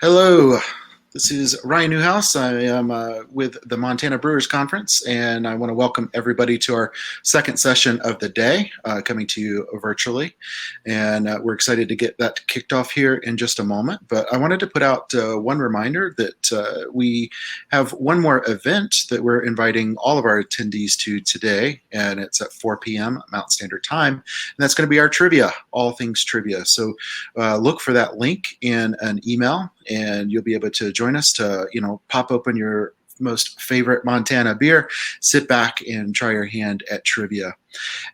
Hello, this is Ryan Newhouse. I am with the Montana Brewers Conference, and I want to welcome everybody to our second session of the day, coming to you virtually. And we're excited to get that kicked off here in just a moment. But I wanted to put out one reminder that we have one more event that we're inviting all of our attendees to today, and it's at 4 p.m. Mountain Standard Time. And that's going to be our trivia, all things trivia. So look for that link in an email, and you'll be able to join us to, pop open your most favorite Montana beer, sit back and try your hand at trivia.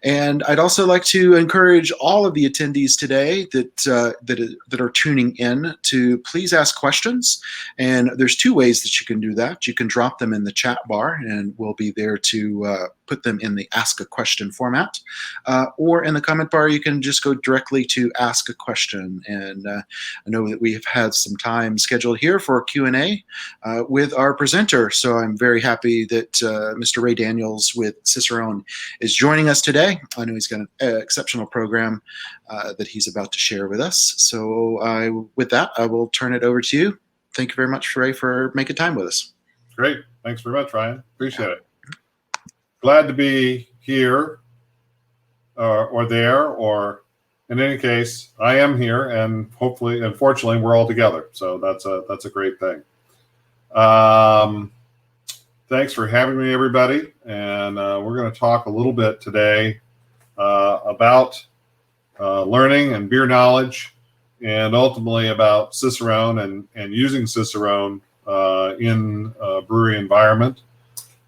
And I'd also like to encourage all of the attendees today that are tuning in to please ask questions. And there's two ways that you can do that. You can drop them in the chat bar, and we'll be there to put them in the ask a question format. Or in the comment bar, you can just go directly to ask a question. And I know that we've had some time scheduled here for Q&A with our presenter. So I'm very happy that Mr. Ray Daniels with Cicerone is joining us today. I know he's got an exceptional program that he's about to share with us. So with that, I will turn it over to you. Thank you very much, Ray, for making time with us. Great. Thanks very much, Ryan. Appreciate it. Glad to be here or there, or in any case, I am here, and hopefully, unfortunately, we're all together. So that's a great thing. Thanks for having me, everybody. And we're going to talk a little bit today about learning and beer knowledge, and ultimately about Cicerone and using Cicerone in a brewery environment.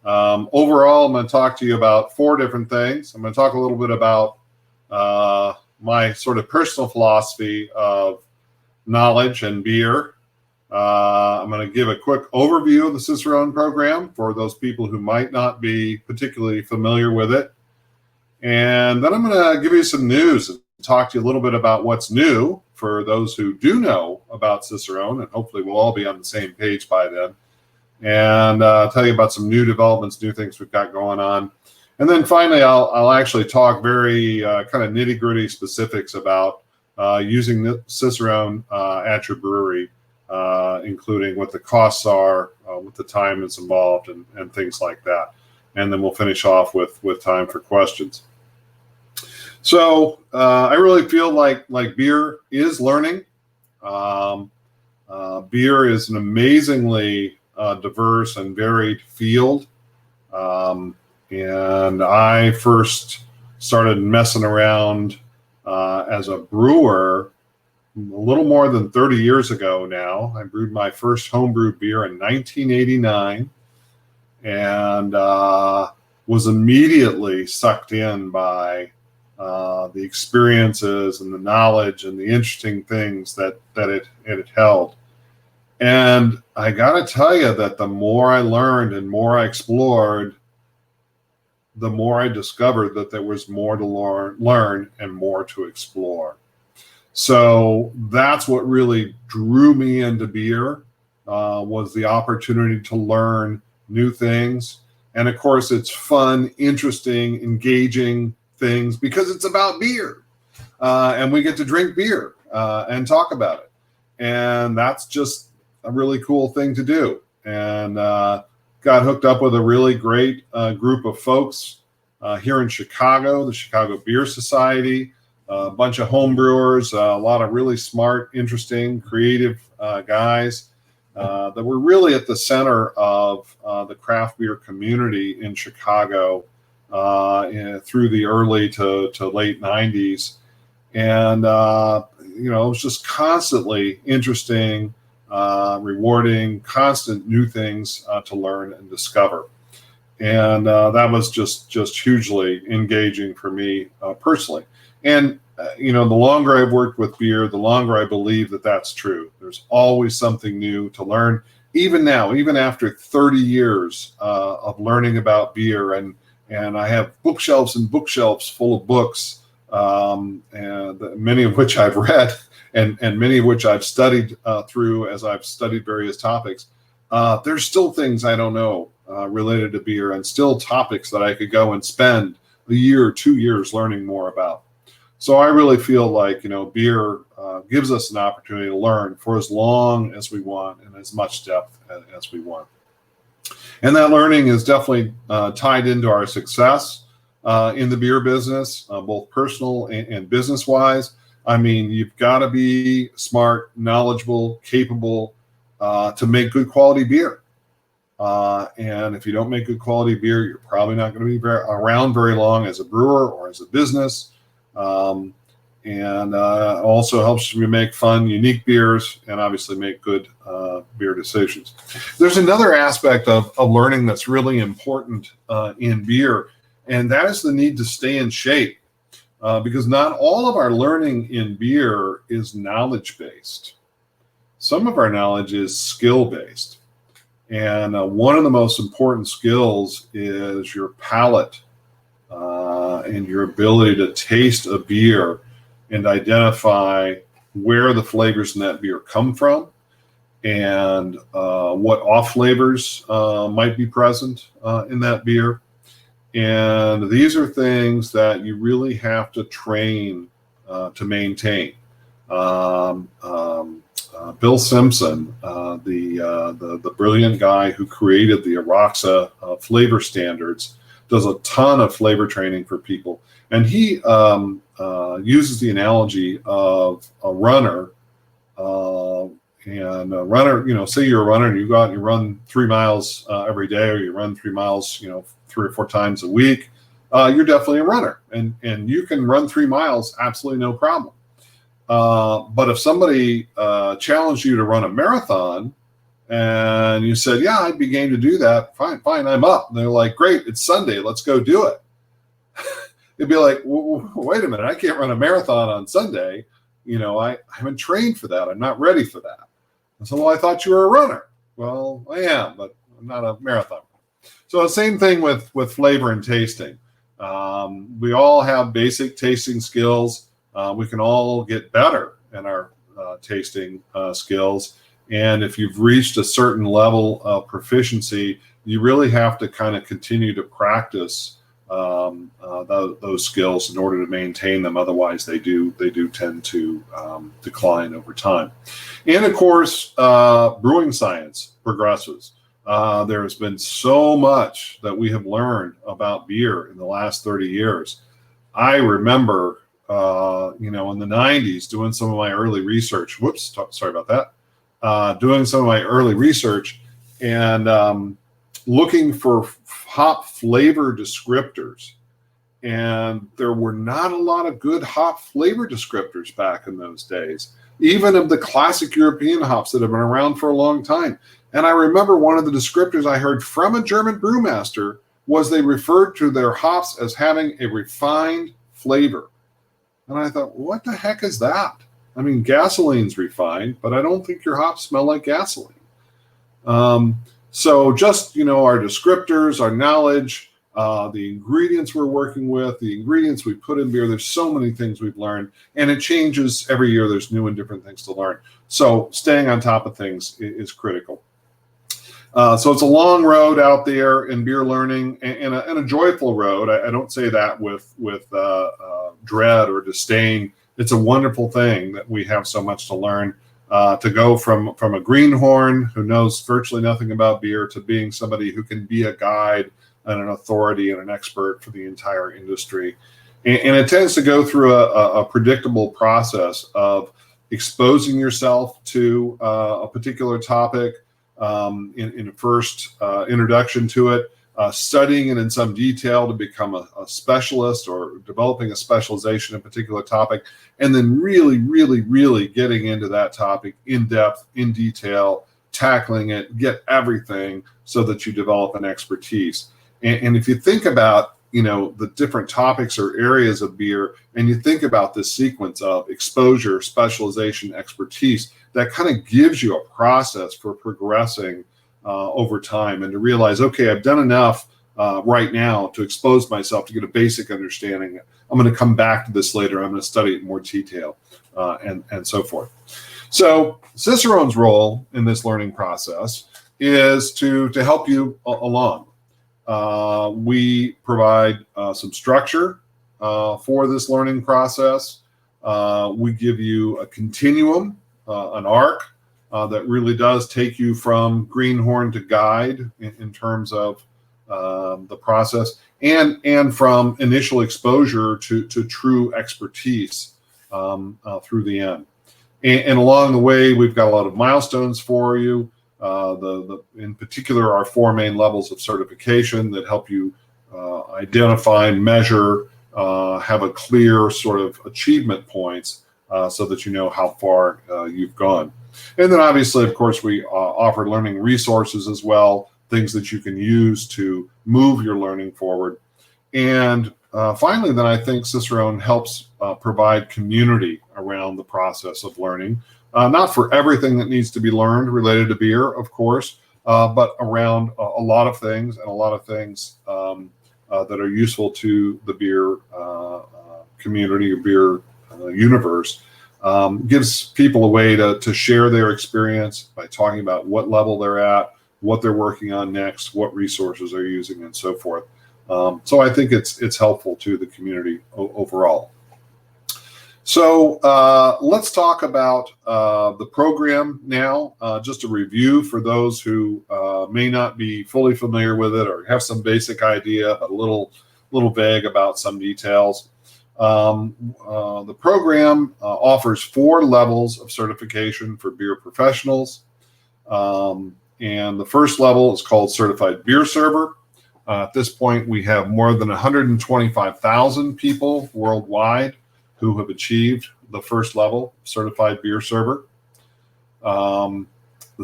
Overall, I'm going to talk to you about four different things. I'm going to talk a little bit about my sort of personal philosophy of knowledge and beer. I'm going to give a quick overview of the Cicerone program for those people who might not be particularly familiar with it. And then I'm going to give you some news and talk to you a little bit about what's new for those who do know about Cicerone, and hopefully we'll all be on the same page by then. And tell you about some new developments, new things we've got going on. And then finally, I'll actually talk very kind of nitty-gritty specifics about using Cicerone at your brewery, including what the costs are, what the time is involved, and things like that. And then we'll finish off with time for questions. So I really feel like beer is learning. Beer is an amazingly diverse and varied field. And I first started messing around as a brewer a little more than 30 years ago now. I brewed my first homebrewed beer in 1989 and was immediately sucked in by the experiences and the knowledge and the interesting things that it held. And I got to tell you that the more I learned and more I explored, the more I discovered that there was more to learn and more to explore. So that's what really drew me into beer, was the opportunity to learn new things. And of course, it's fun, interesting, engaging things because it's about beer. And we get to drink beer and talk about it. And that's just a really cool thing to do. And got hooked up with a really great group of folks here in Chicago, the Chicago Beer Society, a bunch of home brewers, a lot of really smart, interesting, creative guys that were really at the center of the craft beer community in Chicago through the early to late 90s. And, it was just constantly interesting, rewarding, constant new things to learn and discover. And that was just hugely engaging for me personally. And, the longer I've worked with beer, the longer I believe that that's true. There's always something new to learn. Even now, even after 30 years of learning about beer, and I have bookshelves and bookshelves full of books, and many of which I've read and many of which I've studied through as I've studied various topics. There's still things I don't know related to beer, and still topics that I could go and spend a year or 2 years learning more about. So I really feel like, beer gives us an opportunity to learn for as long as we want and as much depth as we want. And that learning is definitely tied into our success in the beer business, both personal and business wise. I mean, you've got to be smart, knowledgeable, capable to make good quality beer. And if you don't make good quality beer, you're probably not going to be around very long as a brewer or as a business. And also helps you make fun, unique beers, and obviously make good beer decisions. There's another aspect of learning that's really important in beer, and that is the need to stay in shape. Because not all of our learning in beer is knowledge-based. Some of our knowledge is skill-based. And one of the most important skills is your palate and your ability to taste a beer and identify where the flavors in that beer come from and what off flavors might be present in that beer. And these are things that you really have to train to maintain. Bill Simpson, the brilliant guy who created the Aroxa flavor standards, does a ton of flavor training for people. And he uses the analogy of a runner. And a runner, say you're a runner and you go out and you run 3 miles every day, or you run 3 miles, 3 or 4 times a week. You're definitely a runner, and you can run 3 miles absolutely no problem. But if somebody challenged you to run a marathon and you said, yeah, I'd be game to do that, fine, I'm up. And they're like, great, it's Sunday, let's go do it. It'd be like, wait a minute, I can't run a marathon on Sunday. I haven't trained for that. I'm not ready for that. I said, well, I thought you were a runner. Well, I am, but I'm not a marathon. So the same thing with flavor and tasting. We all have basic tasting skills. We can all get better in our tasting skills. And if you've reached a certain level of proficiency, you really have to kind of continue to practice those skills in order to maintain them. Otherwise, they do tend to decline over time. And of course, brewing science progresses. There has been so much that we have learned about beer in the last 30 years. I remember, in the 90s, doing some of my early research. Sorry about that. Doing some of my early research and looking for hop flavor descriptors. And there were not a lot of good hop flavor descriptors back in those days, even of the classic European hops that have been around for a long time. And I remember one of the descriptors I heard from a German brewmaster was they referred to their hops as having a refined flavor. And I thought, what the heck is that? I mean, gasoline's refined, but I don't think your hops smell like gasoline. So just, our descriptors, our knowledge, the ingredients we're working with, the ingredients we put in beer, there's so many things we've learned, and it changes every year. There's new and different things to learn. So staying on top of things is critical. So it's a long road out there in beer learning, and a joyful road. I don't say that with dread or disdain. It's a wonderful thing that we have so much to learn. To go from a greenhorn who knows virtually nothing about beer to being somebody who can be a guide and an authority and an expert for the entire industry. And it tends to go through a predictable process of exposing yourself to a particular topic in a first introduction to it, studying it in some detail to become a specialist or developing a specialization in a particular topic, and then really, really, really getting into that topic in depth, in detail, tackling it, get everything so that you develop an expertise. And if you think about, the different topics or areas of beer, and you think about this sequence of exposure, specialization, expertise, that kind of gives you a process for progressing over time, and to realize, okay, I've done enough right now to expose myself to get a basic understanding. I'm going to come back to this later. I'm going to study it in more detail, and so forth. So Cicerone's role in this learning process is to help you along. We provide some structure for this learning process. We give you a continuum, an arc that really does take you from greenhorn to guide in terms of the process, and from initial exposure to true expertise through the end. And along the way, we've got a lot of milestones for you. In particular, our 4 main levels of certification that help you identify, measure, have a clear sort of achievement points so that you know how far you've gone. And then obviously, of course, we offer learning resources as well, things that you can use to move your learning forward. And finally, then I think Cicerone helps provide community around the process of learning, not for everything that needs to be learned related to beer, of course, but around a lot of things, and a lot of things that are useful to the beer community or beer universe. Gives people a way to share their experience by talking about what level they're at, what they're working on next, what resources they're using, and so forth. So I think it's helpful to the community overall. So let's talk about the program now. Just a review for those who may not be fully familiar with it or have some basic idea, but a little vague about some details. The program offers 4 levels of certification for beer professionals. And the first level is called Certified Beer Server. At this point, we have more than 125,000 people worldwide who have achieved the first level, Certified Beer Server. The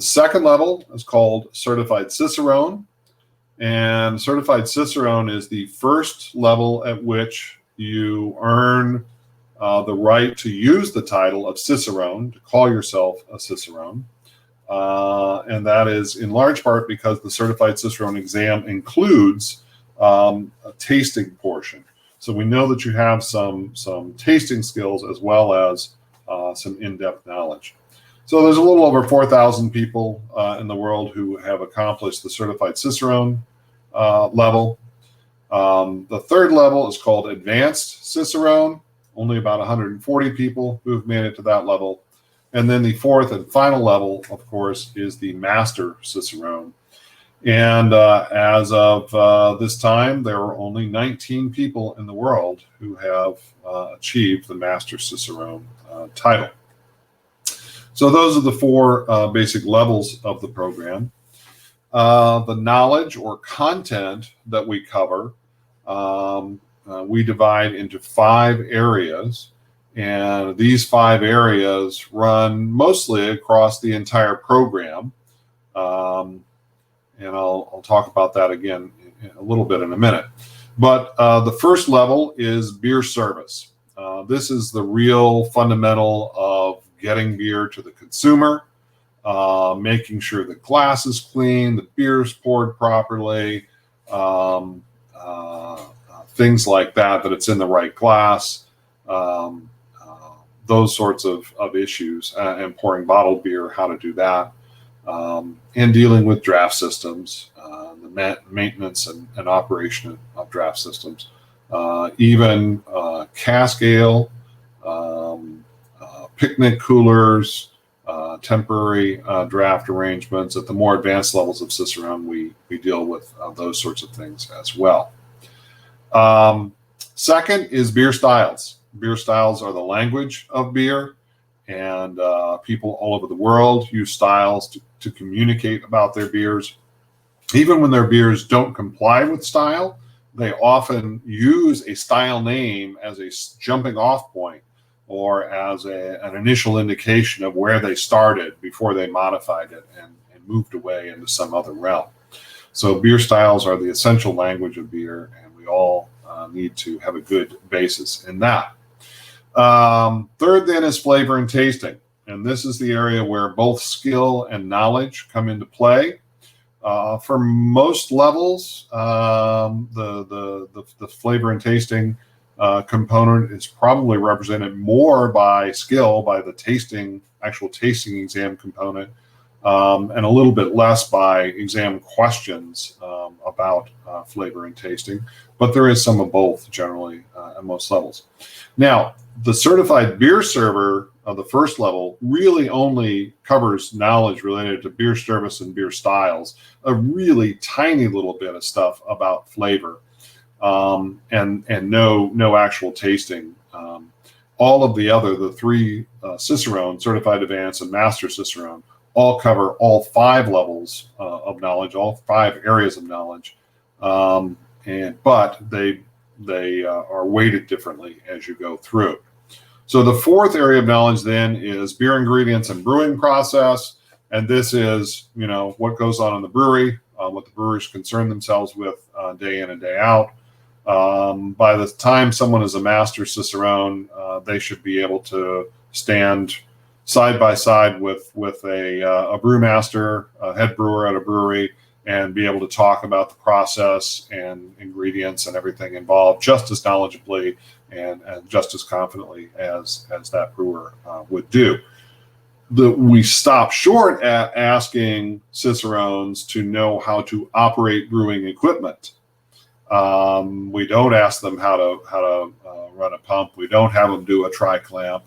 second level is called Certified Cicerone. And Certified Cicerone is the first level at which you earn the right to use the title of Cicerone, to call yourself a Cicerone. And that is in large part because the Certified Cicerone exam includes a tasting portion. So we know that you have some tasting skills as well as some in-depth knowledge. So there's a little over 4,000 people in the world who have accomplished the Certified Cicerone level. The third level is called Advanced Cicerone. Only about 140 people who have made it to that level. And then the fourth and final level, of course, is the Master Cicerone. And as of this time, there are only 19 people in the world who have achieved the Master Cicerone title. So those are the 4 basic levels of the program. The knowledge or content that we cover, we divide into 5 areas. And these 5 areas run mostly across the entire program. And I'll talk about that again in a little bit in a minute. But the first level is beer service. This is the real fundamental of getting beer to the consumer, making sure the glass is clean, the beer is poured properly, things like that it's in the right glass, those sorts of issues, and pouring bottled beer, how to do that. And dealing with draft systems, the maintenance and operation of draft systems, even cask ale, picnic coolers, temporary draft arrangements. At the more advanced levels of Cicerone, we deal with those sorts of things as well. Second is beer styles. Beer styles are the language of beer. And people all over the world use styles to communicate about their beers. Even when their beers don't comply with style, they often use a style name as a jumping off point or as an initial indication of where they started before they modified it and moved away into some other realm. So beer styles are the essential language of beer, and we all need to have a good basis in that. Third then is flavor and tasting. And this is the area where both skill and knowledge come into play. For most levels, the flavor and tasting component is probably represented more by skill, by the actual tasting exam component, and a little bit less by exam questions about flavor and tasting. But there is some of both generally at most levels. Now, the certified beer server of the first level really only covers knowledge related to beer service and beer styles, a really tiny little bit of stuff about flavor, and no actual tasting. All of the three Cicerone, Certified Advanced, and Master Cicerone, all cover all 5 levels of knowledge, all 5 areas of knowledge, but they are weighted differently as you go through. So the 4th area of knowledge then is beer ingredients and brewing process, and this is what goes on in the brewery, what the brewers concern themselves with day in and day out. By the time someone is a master Cicerone, they should be able to stand side by side with a brewmaster, a head brewer at a brewery, and be able to talk about the process and ingredients and everything involved just as knowledgeably and just as confidently as that brewer would do. We stop short at asking Cicerones to know how to operate brewing equipment. We don't ask them how to run a pump. We don't have them do a tri-clamp.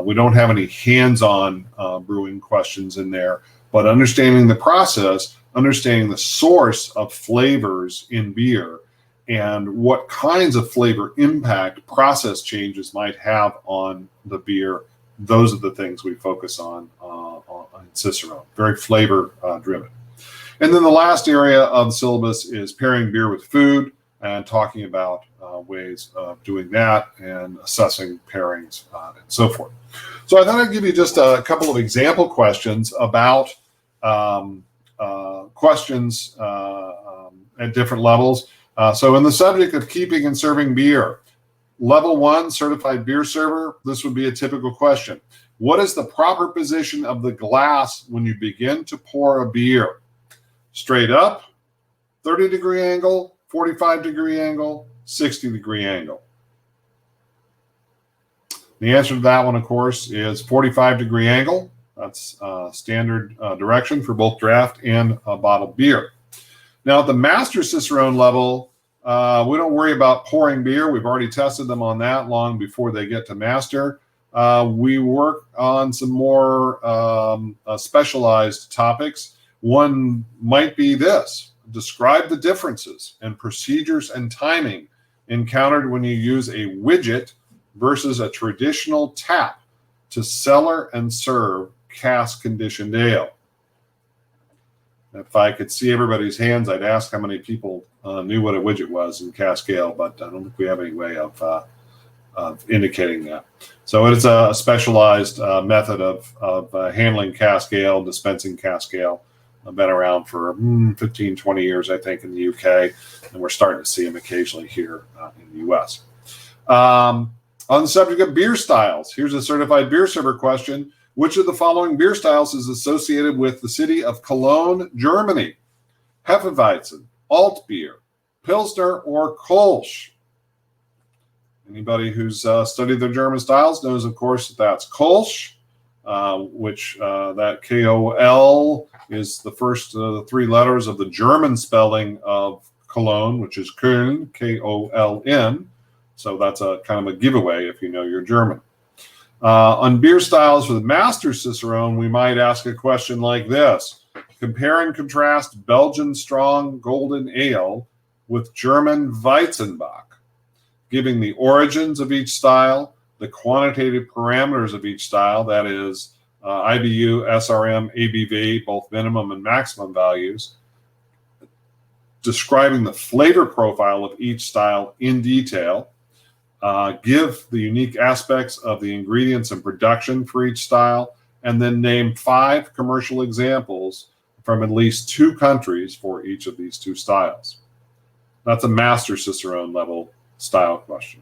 We don't have any hands-on brewing questions in there, but understanding the process, understanding the source of flavors in beer, and what kinds of flavor impact process changes might have on the beer, those are the things we focus on Cicerone, very flavor driven. And then the last area of the syllabus is pairing beer with food and talking about ways of doing that and assessing pairings and so forth. So I thought I'd give you just a couple of example questions about questions at different levels. So in the subject of keeping and serving beer, level 1, certified beer server, this would be a typical question. What is the proper position of the glass when you begin to pour a beer? Straight up, 30-degree angle, 45-degree angle, 60-degree angle. The answer to that one, of course, is 45-degree angle. That's standard direction for both draft and bottled beer. Now, at the Master Cicerone level, we don't worry about pouring beer. We've already tested them on that long before they get to Master. We work on some more specialized topics. One might be this: describe the differences and procedures and timing encountered when you use a widget versus a traditional tap to cellar and serve cask conditioned ale. If I could see everybody's hands, I'd ask how many people knew what a widget was in cask ale, but I don't think we have any way of indicating that. So it is a specialized method of handling cask ale, dispensing cask ale. I've been around for 15, 20 years, I think, in the UK, and we're starting to see them occasionally here in the US. On the subject of beer styles, here's a certified beer server question. Which of the following beer styles is associated with the city of Cologne, Germany? Hefeweizen, Alt beer, Pilsner, or Kolsch? Anybody who's studied the German styles knows, of course, that that's Kolsch, which that K-O-L is the first 3 letters of the German spelling of Cologne, which is Köln, K-O-L-N. So that's a kind of a giveaway if you know your German. On beer styles for the Master Cicerone, we might ask a question like this. Compare and contrast Belgian strong golden ale with German Weizenbock, giving the origins of each style, the quantitative parameters of each style, that is IBU, SRM, ABV, both minimum and maximum values, describing the flavor profile of each style in detail, give the unique aspects of the ingredients and production for each style, and then name 5 commercial examples from at least 2 countries for each of these 2 styles. That's a Master Cicerone level style question.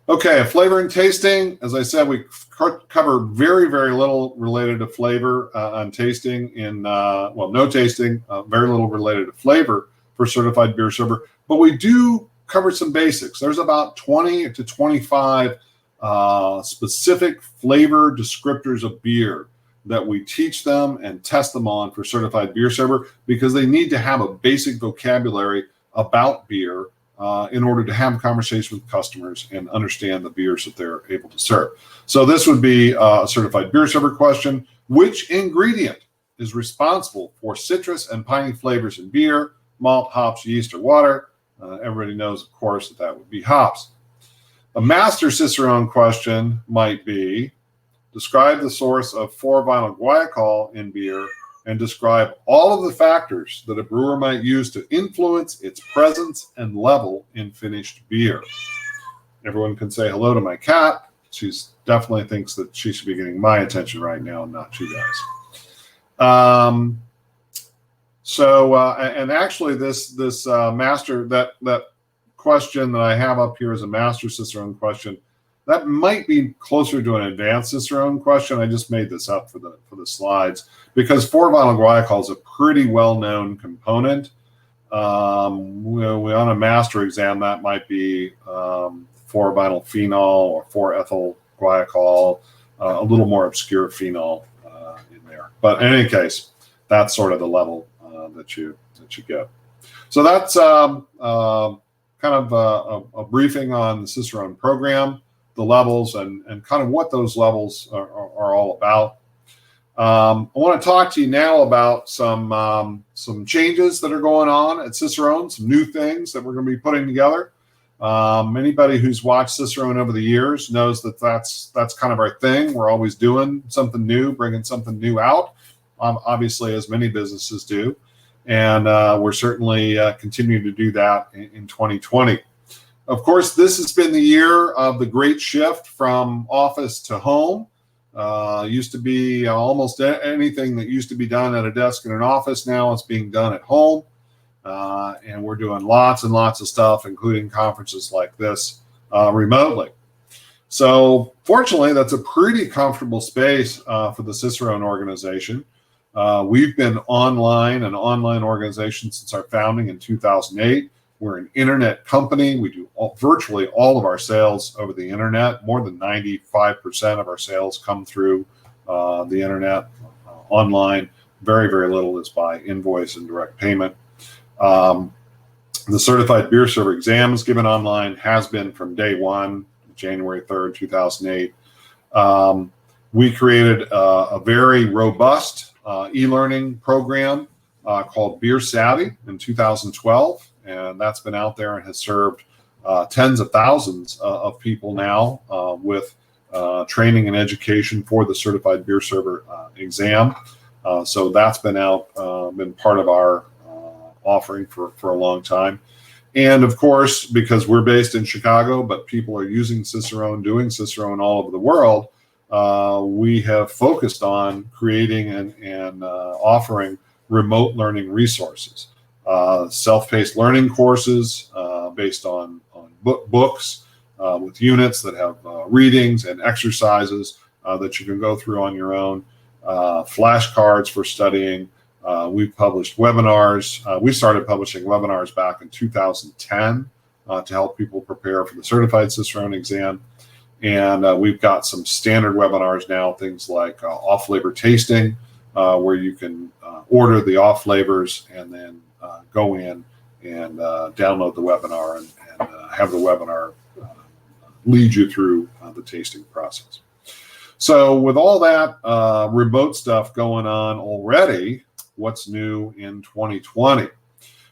Okay, flavor and tasting. As I said, we cover very, very little related to flavor on tasting no tasting, very little related to flavor for certified beer server, but we do cover some basics. There's about 20 to 25 specific flavor descriptors of beer that we teach them and test them on for certified beer server, because they need to have a basic vocabulary about beer in order to have a conversation with customers and understand the beers that they're able to serve. So this would be a certified beer server question. Which ingredient is responsible for citrus and piney flavors in beer, malt, hops, yeast, or water? Everybody knows, of course, that would be hops. A master Cicerone question might be, describe the source of 4-vinyl guaiacol in beer and describe all of the factors that a brewer might use to influence its presence and level in finished beer. Everyone can say hello to my cat. She definitely thinks that she should be getting my attention right now, not you guys. And actually this master, that question that I have up here is a master Cicerone question. That might be closer to an advanced Cicerone question. I just made this up for the slides, because 4-vinyl guaiacol is a pretty well-known component. On a master exam, that might be 4-vinyl phenol or 4-ethyl guaiacol, a little more obscure phenol in there. But in any case, that's sort of the level that you get. So that's kind of a briefing on the Cicerone program, the levels, and kind of what those levels are all about. I want to talk to you now about some changes that are going on at Cicerone, some new things that we're going to be putting together. Anybody who's watched Cicerone over the years knows that that's kind of our thing. We're always doing something new, bringing something new out, obviously, as many businesses do. And we're certainly continuing to do that in 2020. Of course, this has been the year of the great shift from office to home. Used to be almost anything that used to be done at a desk in an office, now it's being done at home. And we're doing lots and lots of stuff, including conferences like this, remotely. So fortunately, that's a pretty comfortable space for the Cicerone organization. We've been an online organization since our founding in 2008. We're an internet company. We do virtually all of our sales over the internet. More than 95% of our sales come through the internet, online. Very, very little is by invoice and direct payment. The certified beer server exam is given online, has been from day one, January 3rd, 2008. We created a very robust e-learning program called Beer Savvy in 2012. And that's been out there and has served tens of thousands of people now with training and education for the certified beer server exam. So that's been out, been part of our offering for a long time. And of course, because we're based in Chicago, but people are using Cicerone, doing Cicerone all over the world, we have focused on creating and offering remote learning resources. Self-paced learning courses based on books with units that have readings and exercises that you can go through on your own, flashcards for studying. We've published webinars. We started publishing webinars back in 2010 to help people prepare for the certified Cicerone exam. And we've got some standard webinars now, things like off-flavor tasting, where you can order the off flavors and then go in and download the webinar and have the webinar lead you through the tasting process. So with all that remote stuff going on already, what's new in 2020?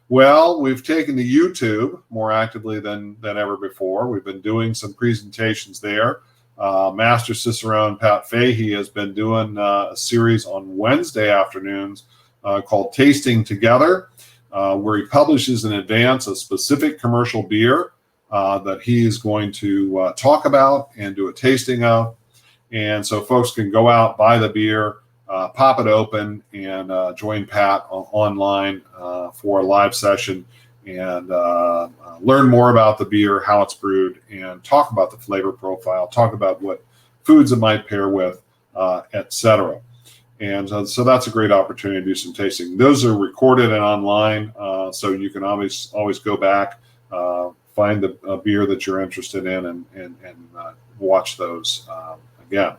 Well, we've taken to YouTube more actively than ever before. We've been doing some presentations there. Master Cicerone Pat Fahey has been doing a series on Wednesday afternoons called Tasting Together, where he publishes in advance a specific commercial beer that he is going to talk about and do a tasting of. And so folks can go out, buy the beer, pop it open, and join Pat online for a live session and learn more about the beer, how it's brewed, and talk about the flavor profile, talk about what foods it might pair with, etc. And so that's a great opportunity to do some tasting. Those are recorded and online, so you can always go back, find a beer that you're interested in, and watch those again.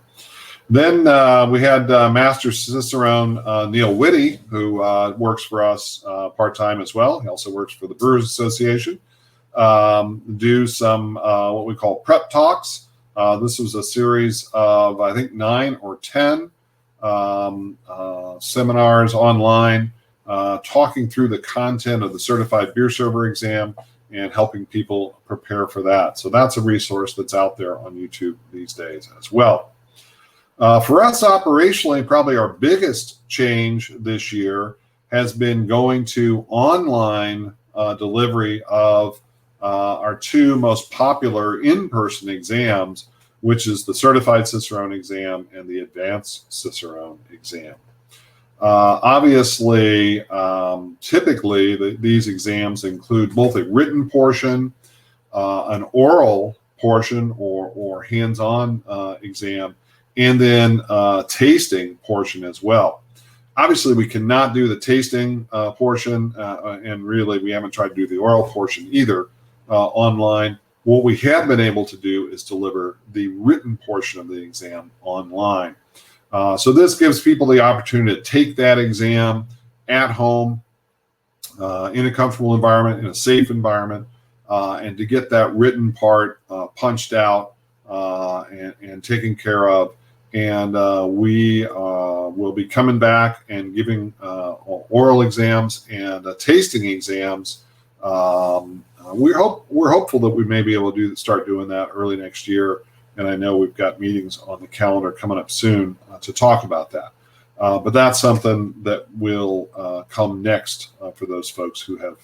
Then we had Master Cicerone Neil Whitty, who works for us part-time as well. He also works for the Brewers Association. Do some what we call prep talks. This was a series of, I think, 9 or 10 seminars online, talking through the content of the Certified Beer Server exam and helping people prepare for that. So that's a resource that's out there on YouTube these days as well. For us operationally, probably our biggest change this year has been going to online delivery of our 2 most popular in-person exams, which is the Certified Cicerone exam and the Advanced Cicerone exam. Obviously, typically these exams include both a written portion, an oral portion or hands-on exam, and then tasting portion as well. Obviously, we cannot do the tasting portion, and really we haven't tried to do the oral portion either online. What we have been able to do is deliver the written portion of the exam online. So this gives people the opportunity to take that exam at home in a comfortable environment, in a safe environment, and to get that written part punched out and taken care of. And we will be coming back and giving oral exams and tasting exams. We're hopeful that we may be able to start doing that early next year. And I know we've got meetings on the calendar coming up soon to talk about that. But that's something that will come next for those folks who have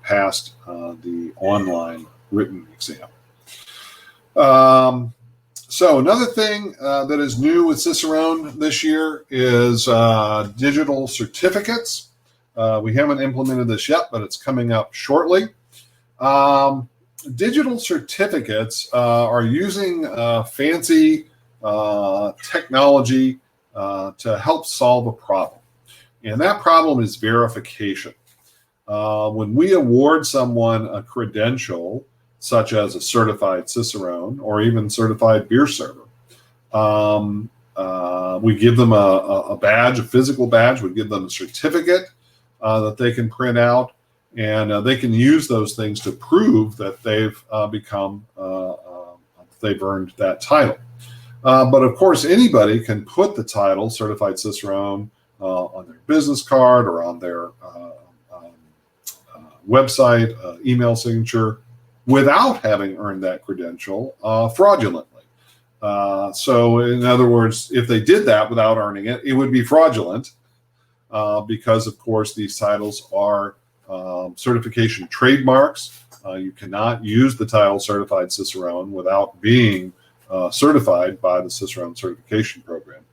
passed the online written exam. So another thing that is new with Cicerone this year is digital certificates. We haven't implemented this yet, but it's coming up shortly. Digital certificates are using fancy technology to help solve a problem. And that problem is verification. When we award someone a credential, such as a certified Cicerone or even certified beer server, we give them a badge, a physical badge. We give them a certificate that they can print out, and they can use those things to prove that they've they've earned that title. But of course, anybody can put the title Certified Cicerone on their business card or on their website, email signature, without having earned that credential fraudulently. So in other words, if they did that without earning it, it would be fraudulent because, of course, these titles are certification trademarks. You cannot use the title Certified Cicerone without being certified by the Cicerone certification program.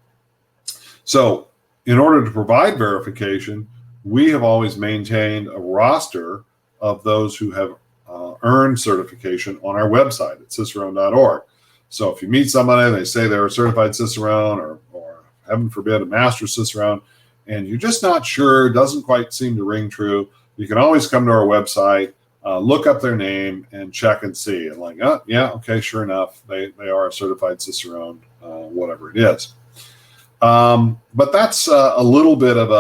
So in order to provide verification, we have always maintained a roster of those who have earned certification on our website at cicerone.org. So if you meet somebody, they say they're a certified Cicerone or heaven forbid, a master Cicerone, and you're just not sure, doesn't quite seem to ring true, you can always come to our website, look up their name, and check and see. And like, oh, yeah, okay, sure enough, they are a certified Cicerone, whatever it is. But that's a little bit of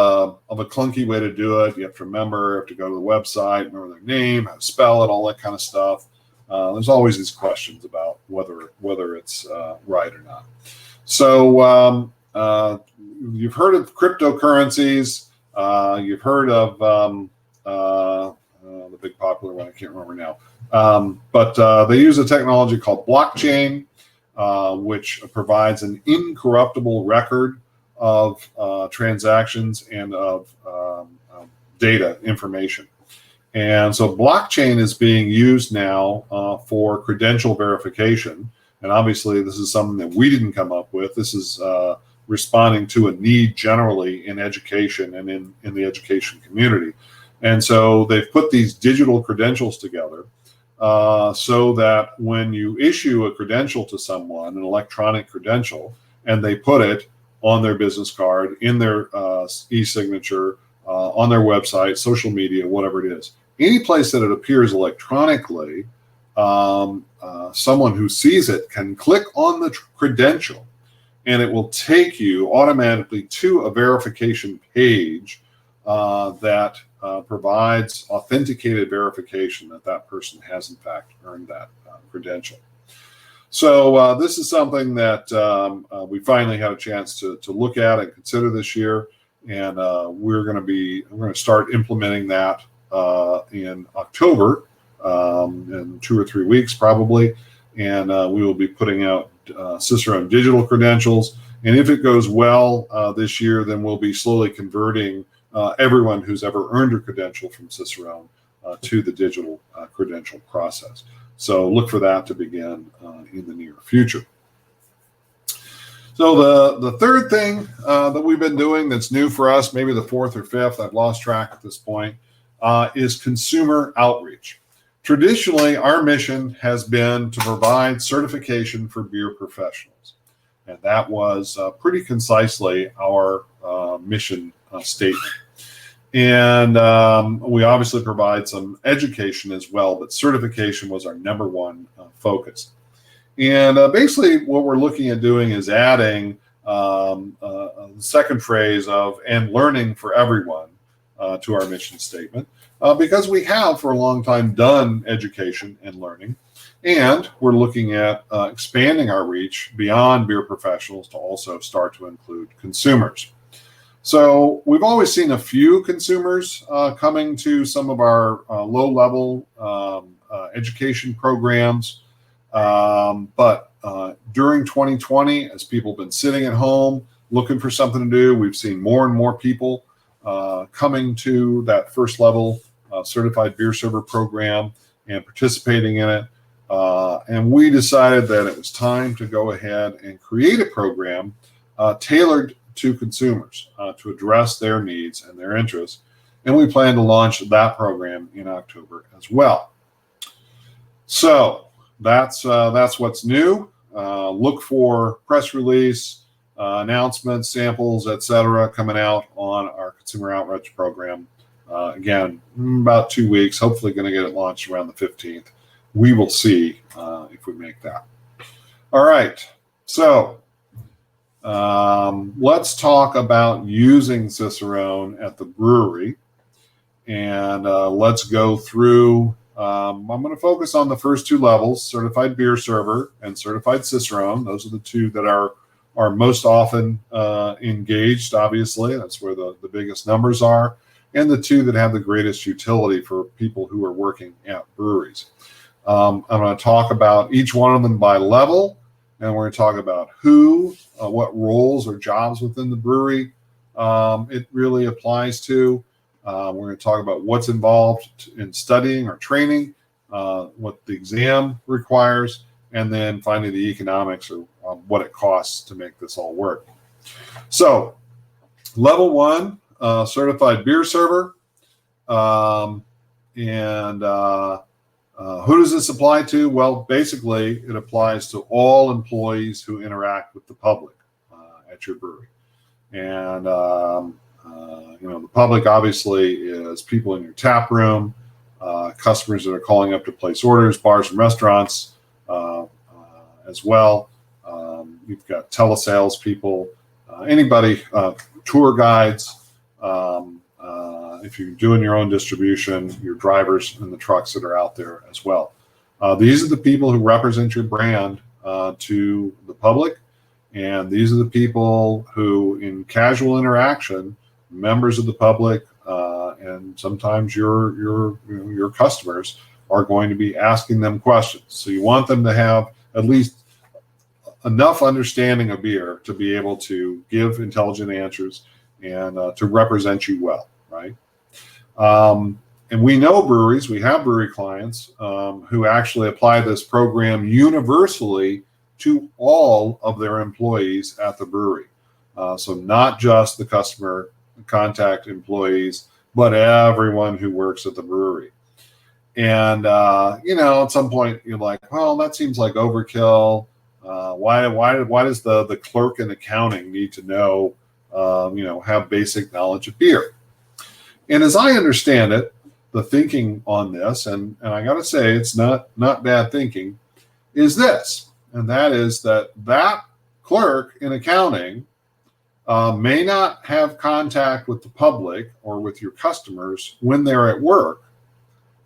a clunky way to do it. You have to remember, you have to go to the website, remember their name, how to spell it, all that kind of stuff. There's always these questions about whether it's right or not. So you've heard of cryptocurrencies. You've heard of the big popular one, I can't remember now. But they use a technology called blockchain, which provides an incorruptible record of transactions and of data information. And so blockchain is being used now for credential verification. And obviously, this is something that we didn't come up with. This is responding to a need generally in education and in the education community. And so they've put these digital credentials together so that when you issue a credential to someone, an electronic credential, and they put it on their business card, in their e-signature, on their website, social media, whatever it is, any place that it appears electronically, someone who sees it can click on the credential and it will take you automatically to a verification page that provides authenticated verification that that person has in fact earned that credential. So this is something that we finally had a chance to look at and consider this year, and we're going to start implementing that in October, in 2 or 3 weeks probably, and we will be putting out Cicerone digital credentials. And if it goes well this year, then we'll be slowly converting everyone who's ever earned a credential from Cicerone to the digital credential process. So look for that to begin in the near future. So the third thing that we've been doing that's new for us, maybe the fourth or fifth, I've lost track at this point, is consumer outreach. Traditionally, our mission has been to provide certification for beer professionals. And that was pretty concisely our mission statement. And we obviously provide some education as well, but certification was our number one focus. And basically what we're looking at doing is adding the second phrase of "and learning for everyone" to our mission statement, because we have for a long time done education and learning, and we're looking at expanding our reach beyond beer professionals to also start to include consumers. So we've always seen a few consumers coming to some of our low-level education programs, but during 2020, as people have been sitting at home looking for something to do, we've seen more and more people coming to that first level certified beer server program and participating in it. And we decided that it was time to go ahead and create a program tailored to consumers to address their needs and their interests. And we plan to launch that program in October as well. So that's what's new. Look for press release, announcements, samples, etc. coming out on our consumer outreach program. Again, about 2 weeks, hopefully going to get it launched around the 15th. We will see if we make that. All right. So let's talk about using Cicerone at the brewery, and let's go through. I'm going to focus on the first two levels: certified beer server and certified Cicerone. Those are the two that are most often engaged. Obviously, that's where the biggest numbers are, and the two that have the greatest utility for people who are working at breweries. I'm going to talk about each one of them by level, and we're going to talk about what roles or jobs within the brewery it really applies to. We're going to talk about what's involved in studying or training, what the exam requires, and then finally the economics or what it costs to make this all work. So, level one, certified beer server, who does this apply to? Well, basically, it applies to all employees who interact with the public at your brewery. And, the public obviously is people in your tap room, customers that are calling up to place orders, bars and restaurants as well. You've got telesales people, anybody, tour guides. If you're doing your own distribution, your drivers and the trucks that are out there as well. These are the people who represent your brand to the public, and these are the people who, in casual interaction, members of the public and sometimes your customers are going to be asking them questions. So you want them to have at least enough understanding of beer to be able to give intelligent answers and to represent you well, right? And we know breweries, we have brewery clients who actually apply this program universally to all of their employees at the brewery. So not just the customer contact employees, but everyone who works at the brewery. And, at some point you're like, well, that seems like overkill. Why does the clerk in accounting need to know, have basic knowledge of beer? And as I understand it, the thinking on this, and I got to say, it's not bad thinking, is this, and that is that clerk in accounting may not have contact with the public or with your customers when they're at work,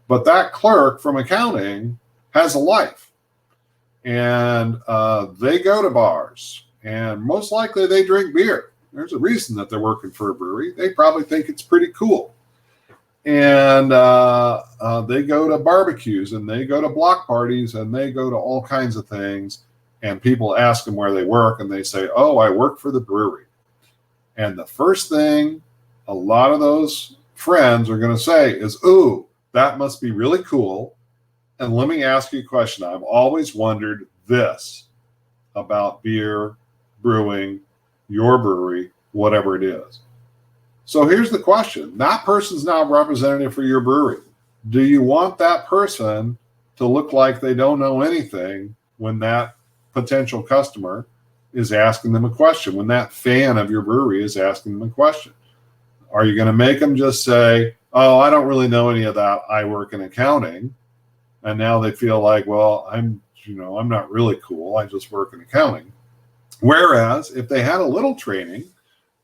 but that clerk from accounting has a life, and they go to bars, and most likely they drink beer. There's a reason that they're working for a brewery. They probably think it's pretty cool. And they go to barbecues, and they go to block parties, and they go to all kinds of things. And people ask them where they work, and they say, "Oh, I work for the brewery." And the first thing a lot of those friends are going to say is, "Ooh, that must be really cool. And let me ask you a question. I've always wondered this about beer, brewing, your brewery, whatever it is." So here's the question. That person's not representative for your brewery. Do you want that person to look like they don't know anything when that potential customer is asking them a question, when that fan of your brewery is asking them a question? Are you going to make them just say, "Oh, I don't really know any of that. I work in accounting." And now they feel like, "Well, I'm not really cool. I just work in accounting." Whereas if they had a little training,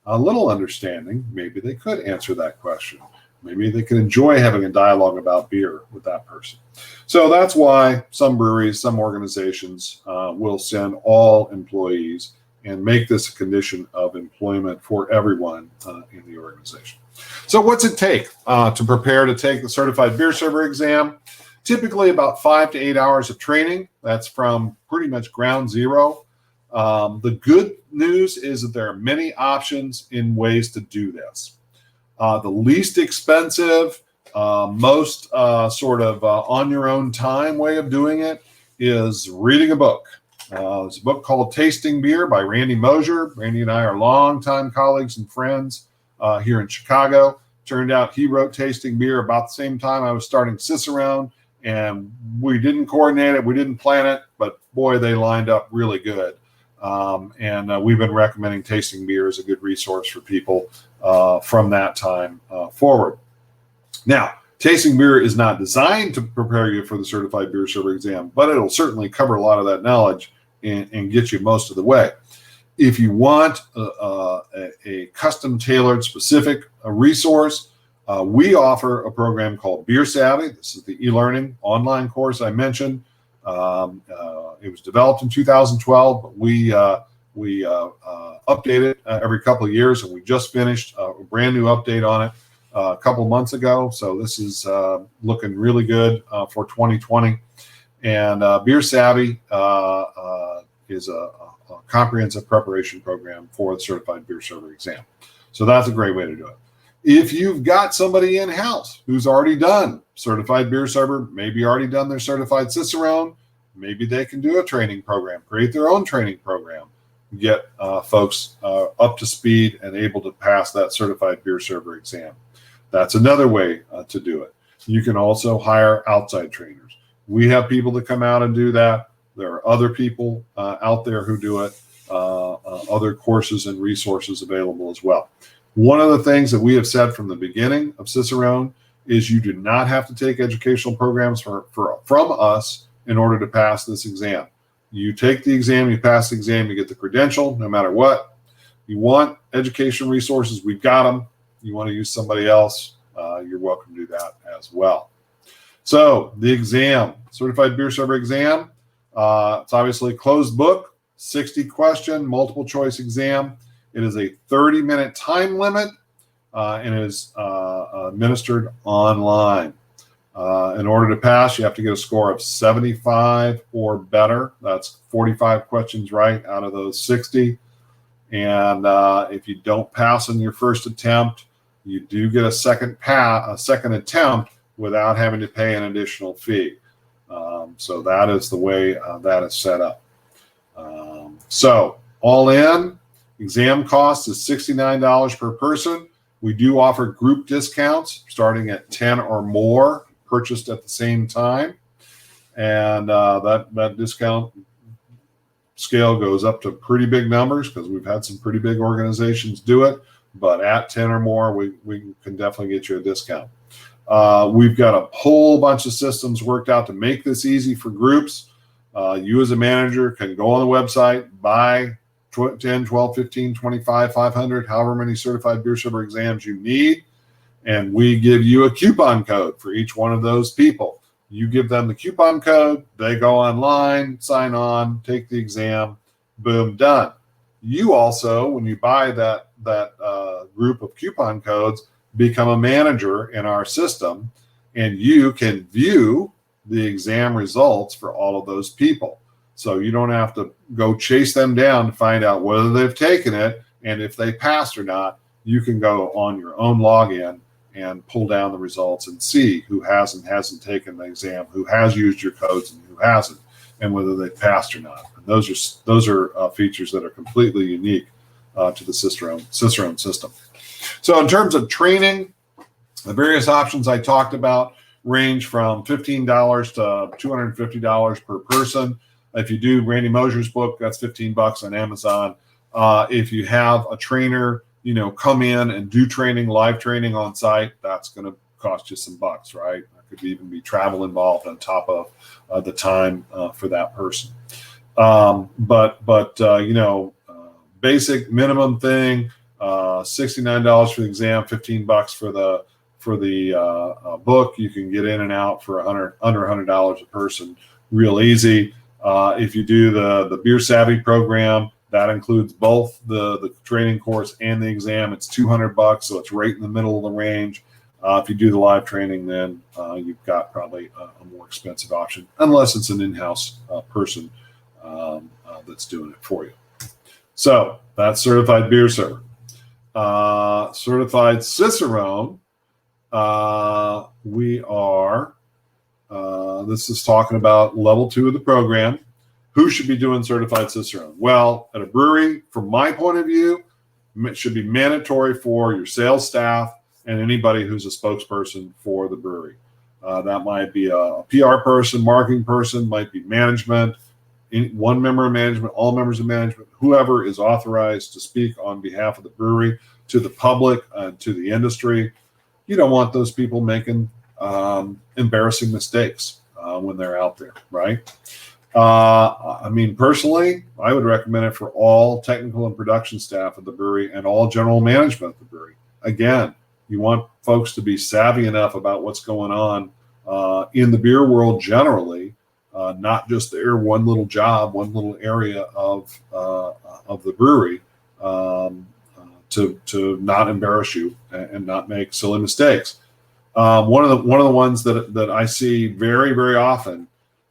a little understanding, maybe they could answer that question. Maybe they could enjoy having a dialogue about beer with that person. So that's why some breweries, some organizations will send all employees and make this a condition of employment for everyone in the organization. So what's it take to prepare to take the Certified Beer Server exam? Typically about 5 to 8 hours of training. That's from pretty much ground zero. The good news is that there are many options in ways to do this. The least expensive, most sort of on your own time way of doing it is reading a book. There's a book called Tasting Beer by Randy Mosier. Randy and I are longtime colleagues and friends here in Chicago. Turned out he wrote Tasting Beer about the same time I was starting Cicerone, and we didn't coordinate it, we didn't plan it, but boy, they lined up really good. And we've been recommending Tasting Beer as a good resource for people from that time forward. Now, Tasting Beer is not designed to prepare you for the Certified Beer Server exam, but it'll certainly cover a lot of that knowledge and get you most of the way. If you want a custom-tailored, specific resource, we offer a program called Beer Savvy. This is the e-learning online course I mentioned. It was developed in 2012, but we update it every couple of years, and we just finished a brand new update on it a couple months ago. So this is looking really good for 2020. And Beer Savvy is a comprehensive preparation program for the Certified Beer Server exam. So that's a great way to do it. If you've got somebody in-house who's already done Certified Beer Server, maybe already done their Certified Cicerone, maybe they can do a training program, create their own training program, get folks up to speed and able to pass that Certified Beer Server exam. That's another way to do it. You can also hire outside trainers. We have people that come out and do that. There are other people out there who do it, other courses and resources available as well. One of the things that we have said from the beginning of Cicerone is you do not have to take educational programs from us in order to pass this exam. You take the exam, you pass the exam, you get the credential, no matter what. You want education resources, we've got them. You want to use somebody else, you're welcome to do that as well. So the exam, Certified Beer Server exam, it's obviously a closed book, 60-question, multiple choice exam. It is a 30-minute time limit, and it is administered online. In order to pass, you have to get a score of 75 or better. That's 45 questions right out of those 60. And if you don't pass on your first attempt, you do get a second attempt without having to pay an additional fee. So that is the way that is set up. So all in, exam cost is $69 per person. We do offer group discounts starting at 10 or more purchased at the same time. And that discount scale goes up to pretty big numbers because we've had some pretty big organizations do it. But at 10 or more, we can definitely get you a discount. We've got a whole bunch of systems worked out to make this easy for groups. You as a manager can go on the website, buy 10, 12, 15, 25, 500, however many certified beer server exams you need. And we give you a coupon code for each one of those people. You give them the coupon code, they go online, sign on, take the exam, boom, done. You also, when you buy that group of coupon codes, become a manager in our system, and you can view the exam results for all of those people. So you don't have to go chase them down to find out whether they've taken it, and if they passed or not. You can go on your own login and pull down the results and see who has and hasn't taken the exam, who has used your codes and who hasn't, and whether they passed or not. And those are features that are completely unique to the Cicerone system. So in terms of training, the various options I talked about range from $15 to $250 per person. If you do Randy Mosier's book, that's $15 on Amazon. If you have a trainer, come in and do training, live training on site, that's going to cost you some bucks, right? There could even be travel involved on top of the time for that person. Basic minimum thing, $69 for the exam, $15 for the book. You can get in and out for under $100 a person, real easy. If you do the Beer Savvy program, that includes both the training course and the exam. It's $200, so it's right in the middle of the range. If you do the live training, then you've got probably a more expensive option, unless it's an in-house person that's doing it for you. So that's certified beer server. Certified Cicerone. This is talking about level 2 of the program. Who should be doing certified Cicerone? Well, at a brewery, from my point of view, it should be mandatory for your sales staff and anybody who's a spokesperson for the brewery. That might be a PR person, marketing person, might be management, one member of management, all members of management, whoever is authorized to speak on behalf of the brewery to the public and to the industry. You don't want those people making embarrassing mistakes when they're out there, right? Personally, I would recommend it for all technical and production staff at the brewery and all general management at the brewery. Again, you want folks to be savvy enough about what's going on in the beer world generally, not just their one little job, one little area of the brewery, to not embarrass you and not make silly mistakes. One of the ones that I see very, very often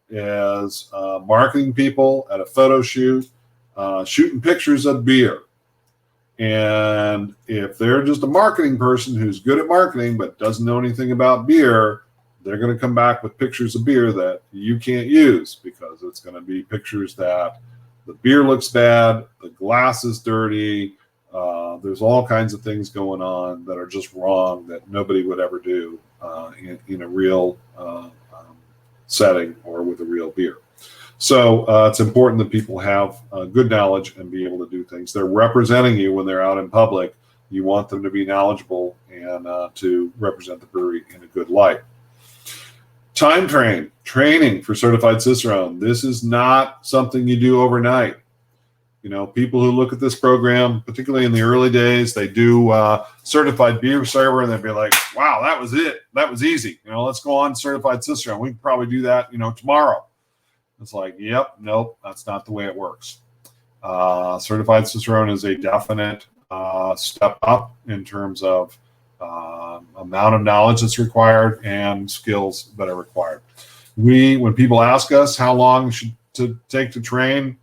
is marketing people at a photo shoot, shooting pictures of beer. And if they're just a marketing person who's good at marketing but doesn't know anything about beer, they're going to come back with pictures of beer that you can't use, because it's going to be pictures that the beer looks bad, the glass is dirty, there's all kinds of things going on that are just wrong that nobody would ever do in a real setting or with a real beer. So it's important that people have good knowledge and be able to do things. They're representing you when they're out in public. You want them to be knowledgeable and to represent the brewery in a good light. Time frame, training for certified Cicerone. This is not something you do overnight. People who look at this program, particularly in the early days, they do certified beer server, and they'd be like, wow, that was it. That was easy. Let's go on certified Cicerone. We can probably do that, tomorrow. It's like, yep, nope, that's not the way it works. Certified Cicerone is a definite step up in terms of amount of knowledge that's required and skills that are required. When people ask us how long it should to take to train,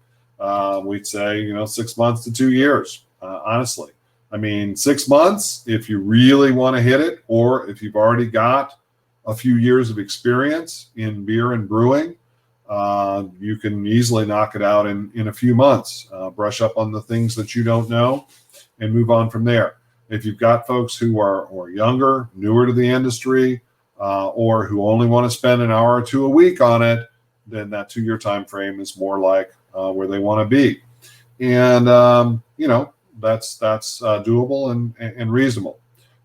we'd say, 6 months to 2 years, honestly. 6 months, if you really want to hit it, or if you've already got a few years of experience in beer and brewing, you can easily knock it out in a few months, brush up on the things that you don't know, and move on from there. If you've got folks who are younger, newer to the industry, or who only want to spend an hour or two a week on it, then that 2 year time frame is more like where they want to be. And, that's doable and reasonable.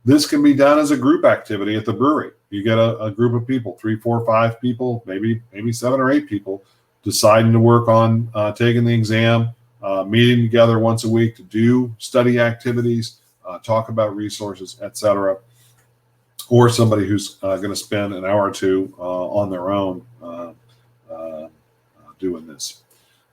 This can be done as a group activity at the brewery. You get a group of people, 3, 4, 5 people, maybe 7 or 8 people, deciding to work on taking the exam. meeting together once a week to do study activities, talk about resources, etc., or somebody who's going to spend an hour or two on their own doing this.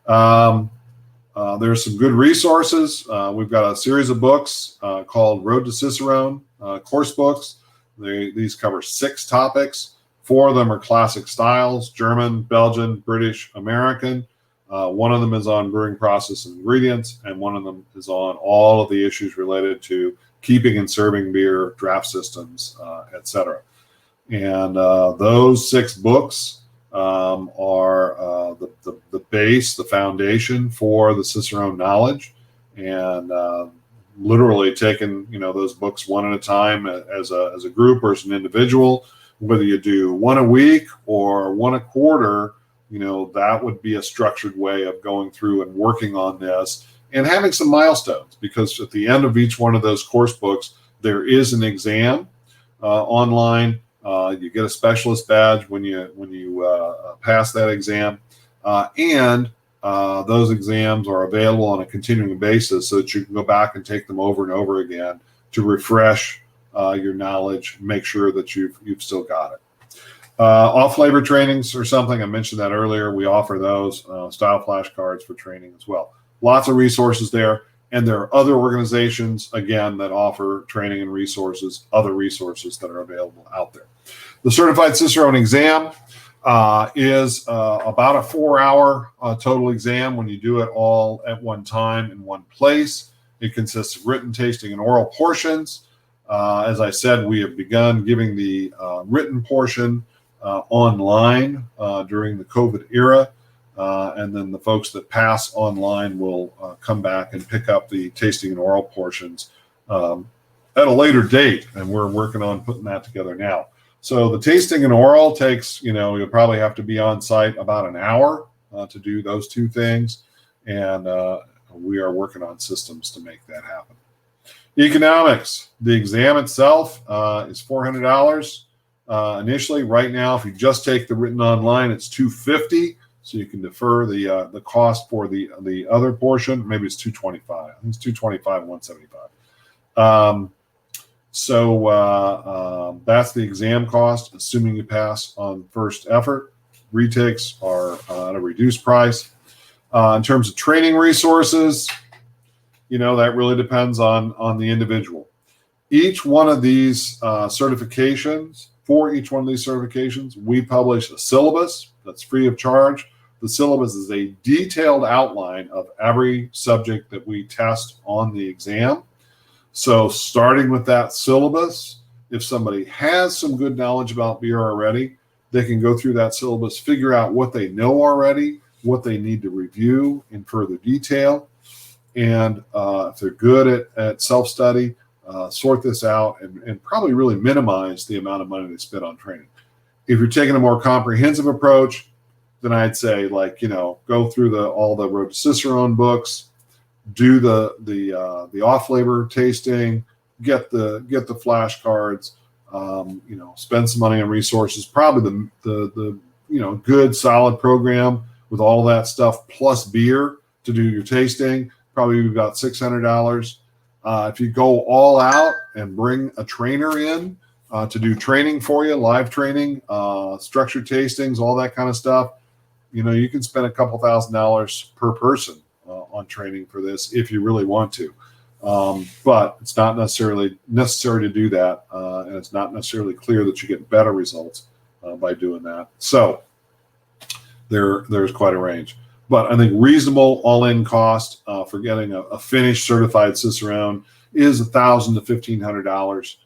There's some good resources. We've got a series of books called Road to Cicerone course books. These cover 6 topics. 4 of them are classic styles: German, Belgian, British, American. One of them is on brewing process and ingredients, and one of them is on all of the issues related to keeping and serving beer, draft systems, etc. And those 6 books are the base, the foundation for the Cicerone knowledge, and literally taking those books one at a time as a group or as an individual, whether you do one a week or one a quarter, that would be a structured way of going through and working on this and having some milestones, because at the end of each one of those course books, there is an exam online. You get a specialist badge when you pass that exam, and those exams are available on a continuing basis so that you can go back and take them over and over again to refresh your knowledge, make sure that you've still got it. Off-flavor trainings or something, I mentioned that earlier. We offer those style flashcards for training as well. Lots of resources there. And there are other organizations, again, that offer training and resources, other resources that are available out there. The Certified Cicerone exam is about a 4-hour total exam when you do it all at one time in one place. It consists of written, tasting, and oral portions. As I said, we have begun giving the written portion online during the COVID era. And then the folks that pass online will come back and pick up the tasting and oral portions at a later date. And we're working on putting that together now. So the tasting and oral takes, you'll probably have to be on site about an hour to do those 2 things. And we are working on systems to make that happen. Economics. The exam itself is $400 initially. Right now, if you just take the written online, it's $250. So you can defer the cost for the other portion. Maybe it's $225. I think it's $225 and $175. So that's the exam cost, assuming you pass on first effort. Retakes are at a reduced price. In terms of training resources, that really depends on the individual. Each one of these certifications, for each one of these certifications, we publish a syllabus that's free of charge. The syllabus is a detailed outline of every subject that we test on the exam. So starting with that syllabus, if somebody has some good knowledge about beer already, they can go through that syllabus, figure out what they know already, what they need to review in further detail. And if they're good at self-study, sort this out and probably really minimize the amount of money they spend on training. If you're taking a more comprehensive approach, then I'd say go through all the Road to Cicerone books, do the off-flavor tasting, get the flashcards, spend some money on resources. Probably the good solid program with all that stuff plus beer to do your tasting, probably about $600. If you go all out and bring a trainer in to do training for you, live training, structured tastings, all that kind of stuff, you can spend a couple $1,000s per person on training for this if you really want to. But it's not necessary to do that, and it's not necessarily clear that you get better results by doing that. So there's quite a range. But I think reasonable all-in cost for getting a finished certified Cicerone is $1,000 to $1,500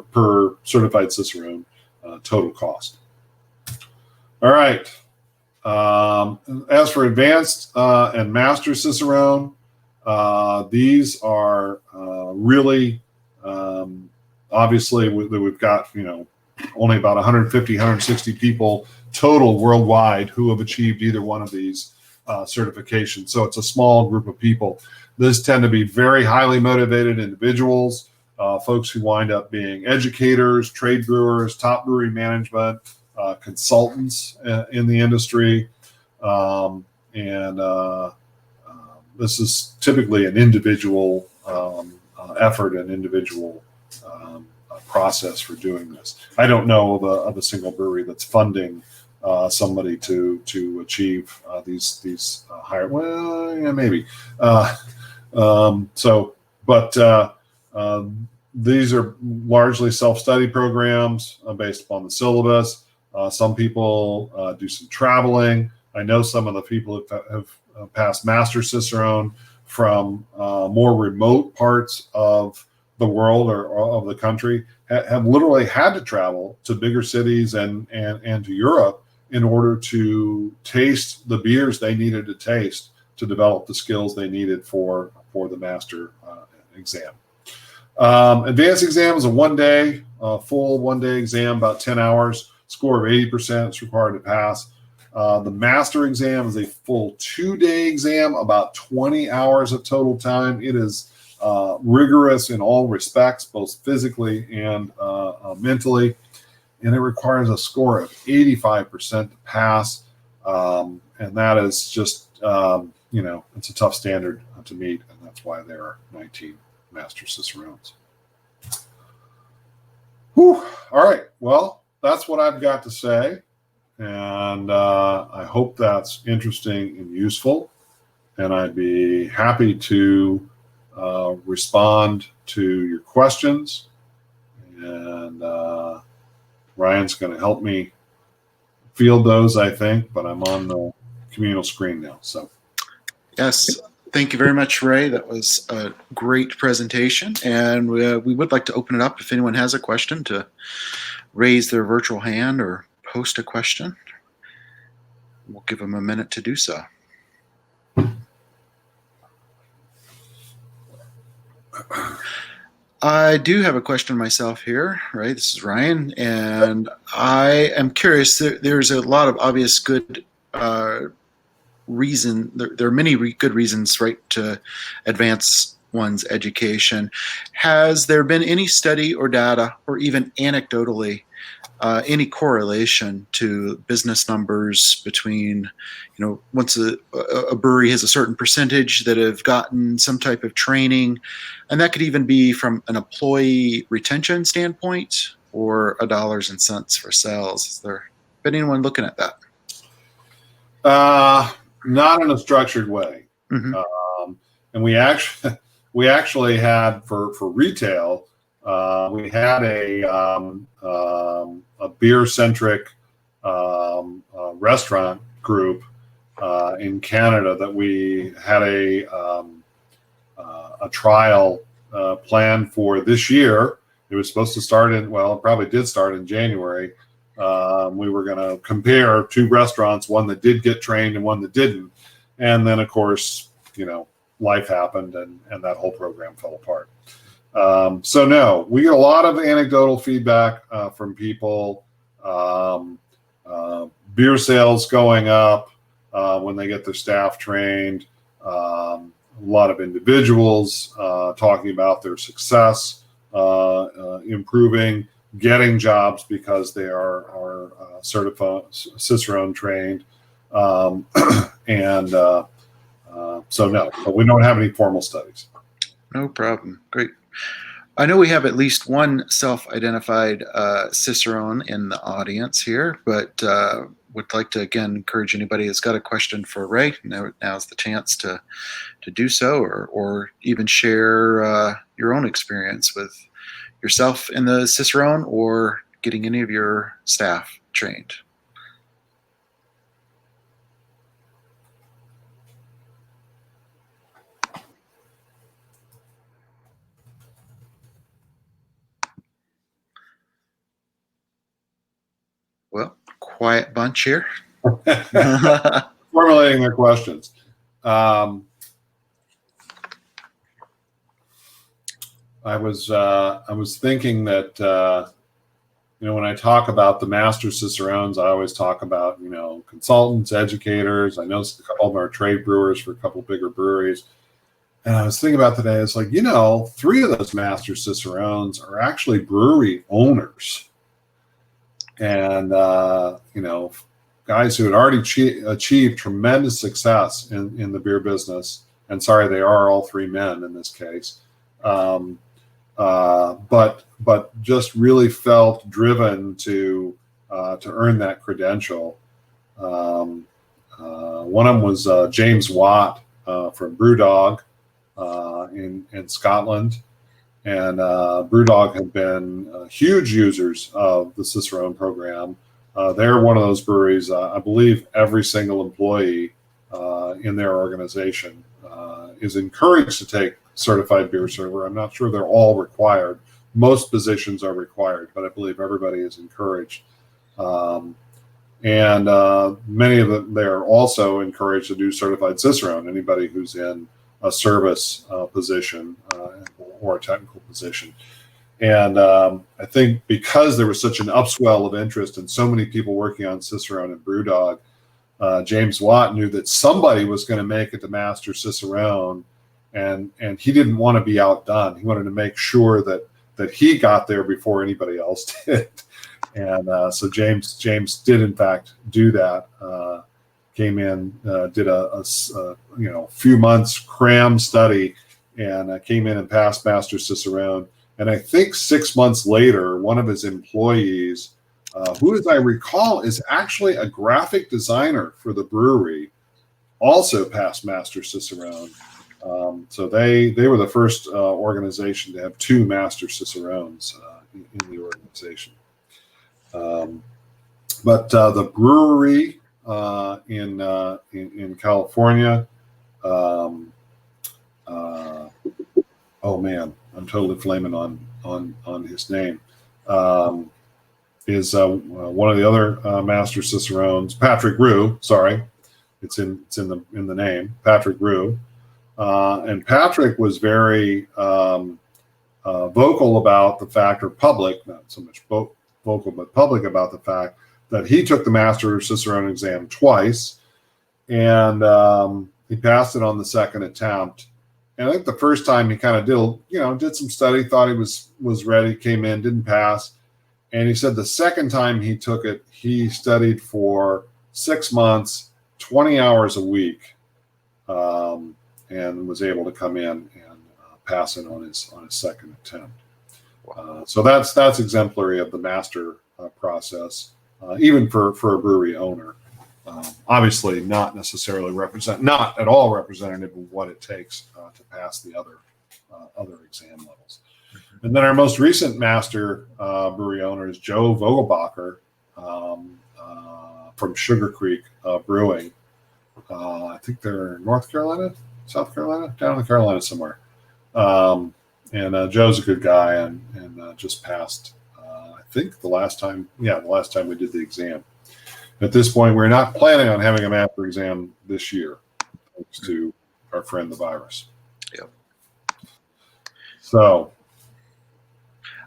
per certified Cicerone total cost. All right. As for advanced and master Cicerone, these are really obviously we've got only about 150, 160 people total worldwide who have achieved either one of these certifications. So it's a small group of people. These tend to be very highly motivated individuals, folks who wind up being educators, trade brewers, top brewery management, consultants in the industry. And this is typically an individual effort, an individual process for doing this. I don't know of a single brewery that's funding somebody to achieve these higher. Well, yeah, maybe. These are largely self-study programs based upon the syllabus. Some people do some traveling. I know some of the people have passed Master Cicerone from more remote parts of the world or of the country, have literally had to travel to bigger cities and to Europe in order to taste the beers they needed to taste to develop the skills they needed for the master exam. Advanced exam is a full one-day exam, about 10 hours, score of 80% is required to pass. The master exam is a full 2-day exam, about 20 hours of total time. It is rigorous in all respects, both physically and mentally, and it requires a score of 85% to pass. And that is just, it's a tough standard to meet, and that's why there are 19 Master Cicerones. Whew. All right. Well, that's what I've got to say. And I hope that's interesting and useful. And I'd be happy to respond to your questions. And Ryan's going to help me field those, I think, but I'm on the communal screen now. So, yes. Thank you very much, Ray. That was a great presentation. And we would like to open it up if anyone has a question to raise their virtual hand or post a question. We'll give them a minute to do so. I do have a question myself here, right? This is Ryan, and I am curious. There's a lot of obvious good reason. There are many good reasons, right, to advance one's education. Has there been any study or data, or even anecdotally, any correlation to business numbers between, once a brewery has a certain percentage that have gotten some type of training, and that could even be from an employee retention standpoint or a dollars and cents for sales? Has there been anyone looking at that? Not in a structured way. Mm-hmm. And we actually had for retail, we had a beer-centric restaurant group in Canada that we had a trial planned for this year. It was supposed to start it probably did start in January. We were going to compare two restaurants, one that did get trained and one that didn't. And then, of course, life happened and that whole program fell apart. So no, we get a lot of anecdotal feedback from people, beer sales going up when they get their staff trained, a lot of individuals talking about their success, improving, getting jobs because they are certified Cicerone trained. So no, but we don't have any formal studies. No problem. Great. I know we have at least one self-identified Cicerone in the audience here, but would like to again encourage anybody that's got a question for Ray. Now's the chance to do so, or even share your own experience with yourself in the Cicerone or getting any of your staff trained. Well, quiet bunch here. Formulating their questions. I was thinking that when I talk about the Master Cicerones, I always talk about consultants, educators. I know a couple of them are trade brewers for a couple of bigger breweries. And I was thinking about today, it's like 3 of those Master Cicerones are actually brewery owners. And guys who had already achieved tremendous success in the beer business. And sorry, they are all three men in this case. But just really felt driven to earn that credential. One of them was James Watt from Brewdog in Scotland, and Brewdog had been huge users of the Cicerone program. They're one of those breweries. I believe every single employee in their organization is encouraged to take certified beer server. I'm not sure they're all required. Most positions are required, but I believe everybody is encouraged. And many of them, they're also encouraged to do certified Cicerone, anybody who's in a service position or a technical position. And I think because there was such an upswell of interest and so many people working on Cicerone and Brewdog, James Watt knew that somebody was going to make it to Master Cicerone, and he didn't want to be outdone. He wanted to make sure that he got there before anybody else did. And so James did in fact do that. Came in, did a few months cram study, and came in and passed Master Cicerone. And I think 6 months later, one of his employees, who, as I recall, is actually a graphic designer for the brewery, also passed Master Cicerone. So they were the first organization to have two Master Cicerones in the organization. But the brewery in California, oh man, I'm totally flaming on his name. Is one of the other Master Cicerones, Patrick Rue. Sorry, it's in the name, Patrick Rue. And Patrick was very vocal about the fact, or public, not so much vocal, but public about the fact that he took the Master Cicerone exam twice, and he passed it on the second attempt. And I think the first time he kind of did some study, thought he was ready, came in, didn't pass. And he said the second time he took it, he studied for 6 months, 20 hours a week, and was able to come in and pass it on his second attempt. So that's exemplary of the master process, even for a brewery owner. Obviously, not at all representative of what it takes to pass the other exam levels. And then our most recent master brewery owner is Joe Vogelbacher from Sugar Creek Brewing. I think they're North Carolina, South Carolina, down in the Carolinas somewhere. And Joe's a good guy and just passed, I think the last time we did the exam. At this point, we're not planning on having a master exam this year, thanks to our friend the virus. Yep. So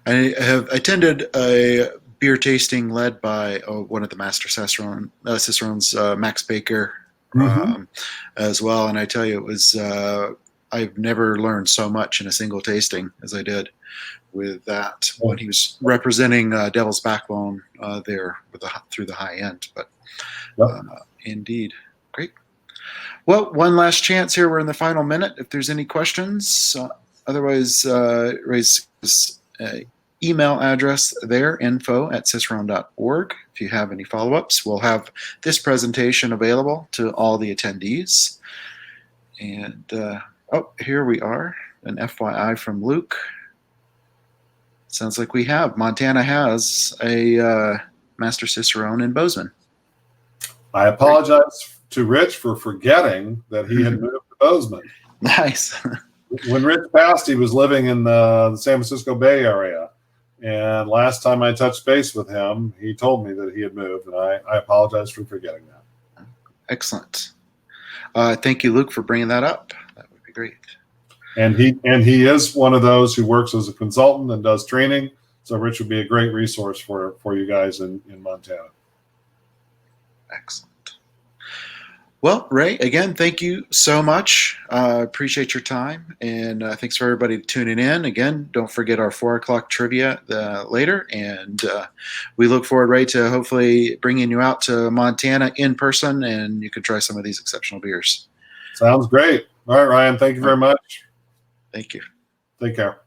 I have attended a beer tasting led by one of the Master Cicerones, Max Baker, as well. And I tell you, it was I've never learned so much in a single tasting as I did with that when he was representing Devil's Backbone there through the high end. But indeed, great. Well, one last chance here. We're in the final minute. If there's any questions, otherwise, raise email address there, info@cicerone.org. If you have any follow-ups, we'll have this presentation available to all the attendees. And here we are, an FYI from Luke. Sounds like Montana has a Master Cicerone in Bozeman. I apologize to Rich for forgetting that he had moved to Bozeman. Nice. When Rich passed, he was living in the San Francisco Bay Area. And last time I touched base with him, he told me that he had moved, and I apologize for forgetting that. Excellent. Thank you, Luke, for bringing that up. That would be great. And he is one of those who works as a consultant and does training. So Rich would be a great resource for you guys in Montana. Excellent. Well, Ray, again, thank you so much. Appreciate your time, and thanks for everybody tuning in. Again, don't forget our 4 o'clock trivia later, and we look forward, Ray, to hopefully bringing you out to Montana in person, and you can try some of these exceptional beers. Sounds great. All right, Ryan. Thank you All right, very much. thank you. Take care.